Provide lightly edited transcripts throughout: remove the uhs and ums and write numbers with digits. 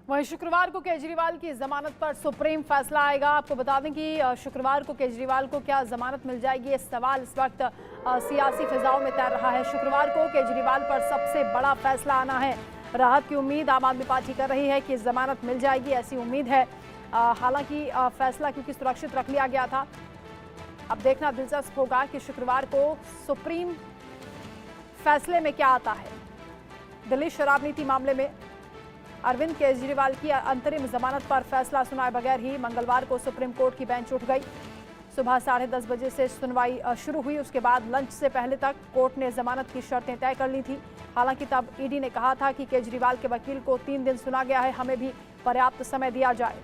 वहीं शुक्रवार को केजरीवाल की जमानत पर सुप्रीम फैसला आएगा। आपको बता दें कि शुक्रवार को केजरीवाल को क्या जमानत मिल जाएगी, ये सवाल इस वक्त सियासी फिजाओं में तैर रहा है। शुक्रवार को केजरीवाल पर सबसे बड़ा फैसला आना है। राहत की उम्मीद आम आदमी पार्टी कर रही है कि जमानत मिल जाएगी, ऐसी उम्मीद है। हालांकि फैसला क्योंकि सुरक्षित रख लिया गया था, अब देखना दिलचस्प होगा कि शुक्रवार को सुप्रीम फैसले में क्या आता है। दिल्ली शराब नीति मामले में अरविंद केजरीवाल की अंतरिम जमानत पर फैसला सुनाए बगैर ही मंगलवार को सुप्रीम कोर्ट की बेंच उठ गई। सुबह 10:30 बजे से सुनवाई शुरू हुई। उसके बाद लंच से पहले तक कोर्ट ने जमानत की शर्तें तय कर ली थी। हालांकि तब ईडी ने कहा था कि केजरीवाल के वकील को 3 दिन सुना गया है, हमें भी पर्याप्त समय दिया जाए।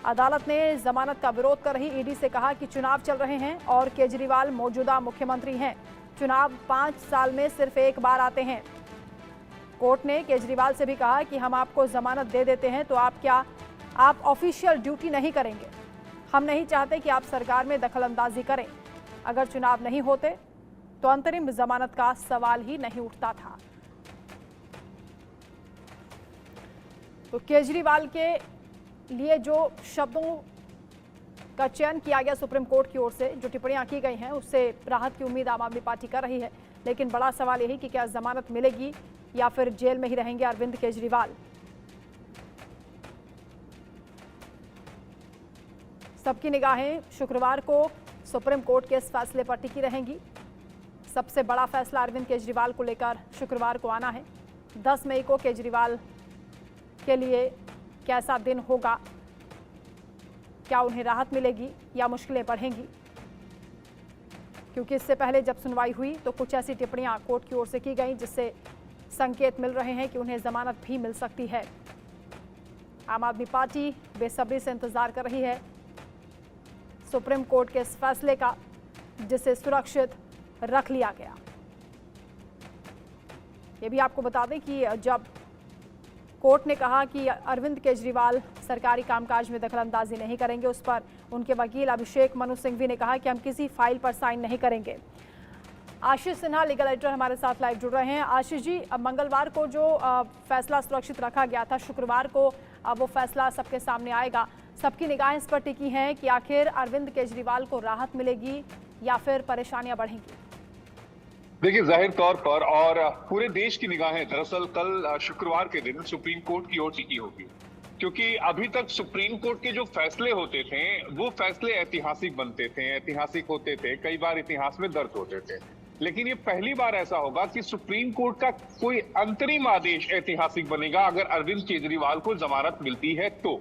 अदालत ने जमानत का विरोध कर रही ईडी से कहा कि चुनाव चल रहे हैं और केजरीवाल मौजूदा मुख्यमंत्री हैं। चुनाव 5 साल में सिर्फ एक बार आते हैं। कोर्ट ने केजरीवाल से भी कहा कि हम आपको जमानत दे देते हैं तो आप ऑफिशियल ड्यूटी नहीं करेंगे। हम नहीं चाहते कि आप सरकार में दखलंदाजी करें। अगर चुनाव नहीं होते तो अंतरिम जमानत का सवाल ही नहीं उठता था। तो केजरीवाल के लिए जो शब्दों का चयन किया गया सुप्रीम कोर्ट की ओर से, जो टिप्पणियां की गई हैं, उससे राहत की उम्मीद आम आदमी पार्टी कर रही है। लेकिन बड़ा सवाल यही कि क्या जमानत मिलेगी या फिर जेल में ही रहेंगे अरविंद केजरीवाल। सबकी निगाहें शुक्रवार को सुप्रीम कोर्ट के इस फैसले पर टिकी रहेंगी। सबसे बड़ा फैसला अरविंद केजरीवाल को लेकर शुक्रवार को आना है। 10 मई को केजरीवाल के लिए कैसा दिन होगा, क्या उन्हें राहत मिलेगी या मुश्किलें बढ़ेंगी, क्योंकि इससे पहले जब सुनवाई हुई तो कुछ ऐसी टिप्पणियां कोर्ट की ओर से की गई जिससे संकेत मिल रहे हैं कि उन्हें जमानत भी मिल सकती है। आम आदमी पार्टी बेसब्री से इंतजार कर रही है सुप्रीम कोर्ट के इस फैसले का, जिसे सुरक्षित रख लिया गया। ये भी आपको बता दें कि जब कोर्ट ने कहा कि अरविंद केजरीवाल सरकारी कामकाज में दखलंदाजी नहीं करेंगे, उस पर उनके वकील अभिषेक मनु सिंघवी ने कहा कि हम किसी फाइल पर साइन नहीं करेंगे। आशीष सिन्हा लीगल एडिटर हमारे साथ लाइव जुड़ रहे हैं। आशीष जी, मंगलवार को जो फैसला सुरक्षित रखा गया था, शुक्रवार को वो फैसला सबके सामने आएगा। सबकी निगाहें इस पर टिकी हैं कि आखिर अरविंद केजरीवाल को राहत मिलेगी या फिर परेशानियां बढ़ेंगी। देखिए, जाहिर तौर पर और पूरे देश की निगाहें दरअसल कल शुक्रवार के दिन सुप्रीम कोर्ट की ओर टिकी होगी, क्योंकि अभी तक सुप्रीम कोर्ट के जो फैसले होते थे वो फैसले ऐतिहासिक बनते थे, ऐतिहासिक होते थे, कई बार इतिहास में दर्ज होते थे। लेकिन ये पहली बार ऐसा होगा कि सुप्रीम कोर्ट का कोई अंतरिम आदेश ऐतिहासिक बनेगा अगर अरविंद केजरीवाल को जमानत मिलती है तो,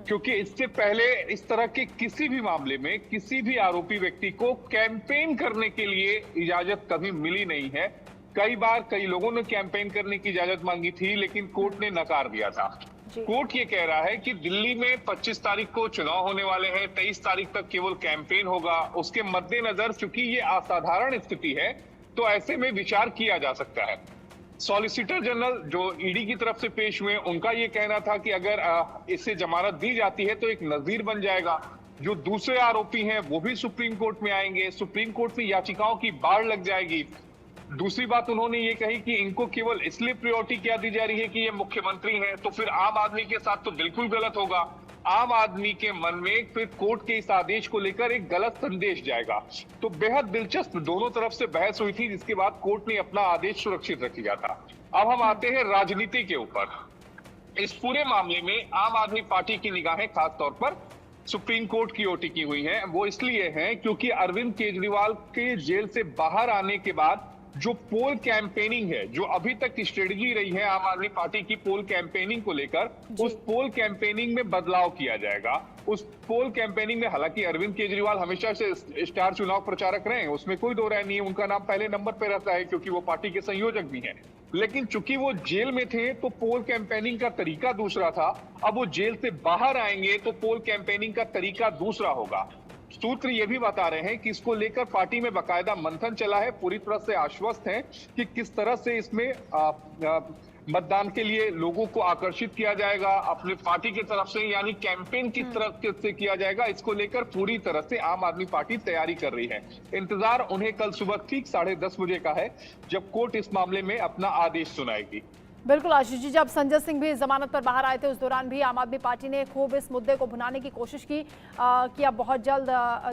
क्योंकि इससे पहले इस तरह के किसी भी मामले में किसी भी आरोपी व्यक्ति को कैंपेन करने के लिए इजाजत कभी मिली नहीं है। कई बार कई लोगों ने कैंपेन करने की इजाजत मांगी थी, लेकिन कोर्ट ने नकार दिया था। कोर्ट ये कह रहा है कि दिल्ली में 25 तारीख को चुनाव होने वाले हैं, 23 तारीख तक केवल कैंपेन होगा। उसके मद्देनजर चूंकि ये असाधारण स्थिति है तो ऐसे में विचार किया जा सकता है। सॉलिसिटर जनरल जो ईडी की तरफ से पेश हुए, उनका ये कहना था कि अगर इससे जमानत दी जाती है तो एक नजीर बन जाएगा। जो दूसरे आरोपी हैं वो भी सुप्रीम कोर्ट में आएंगे, सुप्रीम कोर्ट में याचिकाओं की बाढ़ लग जाएगी। दूसरी बात उन्होंने ये कही कि इनको केवल इसलिए प्रायोरिटी क्या दी जा रही है कि ये मुख्यमंत्री हैं, तो फिर आम आदमी के साथ तो बिल्कुल गलत होगा। आम आदमी के मन में फिर कोर्ट के इस आदेश को लेकर एक गलत संदेश जाएगा। तो बेहद दिलचस्प दोनों तरफ से बहस हुई थी, जिसके बाद कोर्ट ने अपना आदेश सुरक्षित रख लिया था। अब हम आते हैं राजनीति के ऊपर। इस पूरे मामले में आम आदमी पार्टी की निगाहें खास तौर पर सुप्रीम कोर्ट की ओर टिकी हुई हैं। वो इसलिए हैं क्योंकि अरविंद केजरीवाल के जेल से बाहर आने के बाद जो पोल कैंपेनिंग है, जो अभी तक स्ट्रेटजी रही है आम आदमी पार्टी की पोल कैंपेनिंग को लेकर, उस पोल कैंपेनिंग में बदलाव किया जाएगा। उस पोल कैंपेनिंग में हालांकि अरविंद केजरीवाल हमेशा से स्टार चुनाव प्रचारक रहे हैं, उसमें कोई दो राय नहीं है, उनका नाम पहले नंबर पर रहता है क्योंकि वो पार्टी के संयोजक भी हैं। लेकिन चूंकि वो जेल में थे तो पोल कैंपेनिंग का तरीका दूसरा था। अब वो जेल से बाहर आएंगे तो पोल कैंपेनिंग का तरीका दूसरा होगा। सूत्र ये भी बता रहे हैं कि इसको लेकर पार्टी में बाकायदा मंथन चला है, पूरी तरह से आश्वस्त हैं कि किस तरह से इसमें मतदान के लिए लोगों को आकर्षित किया जाएगा अपने पार्टी की तरफ से, यानी कैंपेन की तरफ से किया जाएगा। इसको लेकर पूरी तरह से आम आदमी पार्टी तैयारी कर रही है। इंतजार उन्हें कल सुबह ठीक 10:30 बजे का है, जब कोर्ट इस मामले में अपना आदेश सुनाएगी। बिल्कुल आशीष जी, जब संजय सिंह भी जमानत पर बाहर आए थे उस दौरान भी आम आदमी पार्टी ने खूब इस मुद्दे को भुनाने की कोशिश की कि अब बहुत जल्द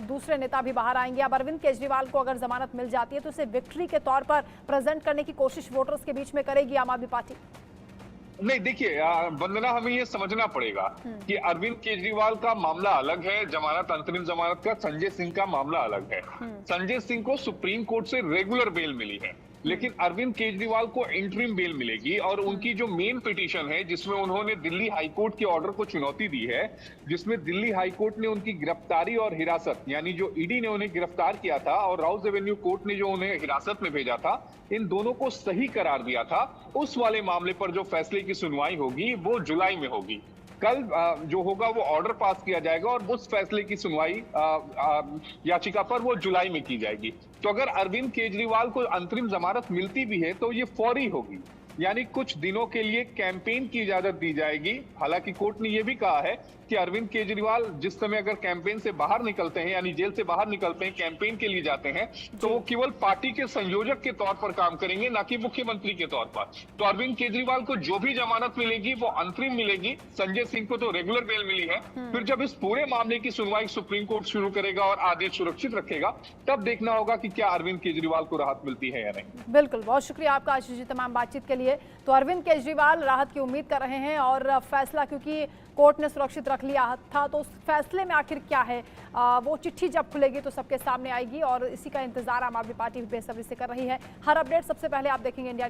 दूसरे नेता भी बाहर आएंगे। अब अरविंद केजरीवाल को अगर जमानत मिल जाती है तो उसे विक्ट्री के तौर पर प्रेजेंट करने की कोशिश वोटर्स के बीच में करेगी आम आदमी पार्टी। नहीं, देखिए वंदना, हमें ये समझना पड़ेगा कि अरविंद केजरीवाल का मामला अलग है, जमानत, अंतरिम जमानत का। संजय सिंह का मामला अलग है। संजय सिंह को सुप्रीम कोर्ट से रेगुलर बेल मिली है, लेकिन अरविंद केजरीवाल को इंटरिम बेल मिलेगी। और उनकी जो मेन पिटीशन है, जिसमें उन्होंने दिल्ली हाईकोर्ट के ऑर्डर को चुनौती दी है, जिसमें दिल्ली हाईकोर्ट ने उनकी गिरफ्तारी और हिरासत, यानी जो ईडी ने उन्हें गिरफ्तार किया था और राउज एवेन्यू कोर्ट ने जो उन्हें हिरासत में भेजा था, इन दोनों को सही करार दिया था। उस वाले मामले पर जो फैसले की सुनवाई होगी वो जुलाई में होगी। कल जो होगा वो ऑर्डर पास किया जाएगा और उस फैसले की सुनवाई याचिका पर वो जुलाई में की जाएगी। तो अगर अरविंद केजरीवाल को अंतरिम जमानत मिलती भी है तो ये फौरी होगी, यानी कुछ दिनों के लिए कैंपेन की इजाजत दी जाएगी। हालांकि कोर्ट ने यह भी कहा है कि अरविंद केजरीवाल जिस समय अगर कैंपेन से बाहर निकलते हैं, यानी जेल से बाहर निकलते हैं, कैंपेन के लिए जाते हैं, तो वो केवल पार्टी के संयोजक के तौर पर काम करेंगे, ना कि मुख्यमंत्री के तौर पर। तो अरविंद केजरीवाल को जो भी जमानत मिलेगी वो अंतरिम मिलेगी। संजय सिंह को तो रेगुलर बेल मिली है। फिर जब इस पूरे मामले की सुनवाई सुप्रीम कोर्ट शुरू करेगा और आदेश सुरक्षित रखेगा, तब देखना होगा कि क्या अरविंद केजरीवाल को राहत मिलती है या नहीं। बिल्कुल, बहुत शुक्रिया आपका आशीष जी तमाम बातचीत के लिए। तो अरविंद केजरीवाल राहत की उम्मीद कर रहे हैं और फैसला क्योंकि कोर्ट ने सुरक्षित रख लिया था, तो उस फैसले में आखिर क्या है वो चिट्ठी जब खुलेगी तो सबके सामने आएगी और इसी का इंतजार आम आदमी पार्टी बेसब्री से कर रही है। हर अपडेट सबसे पहले आप देखेंगे इंडिया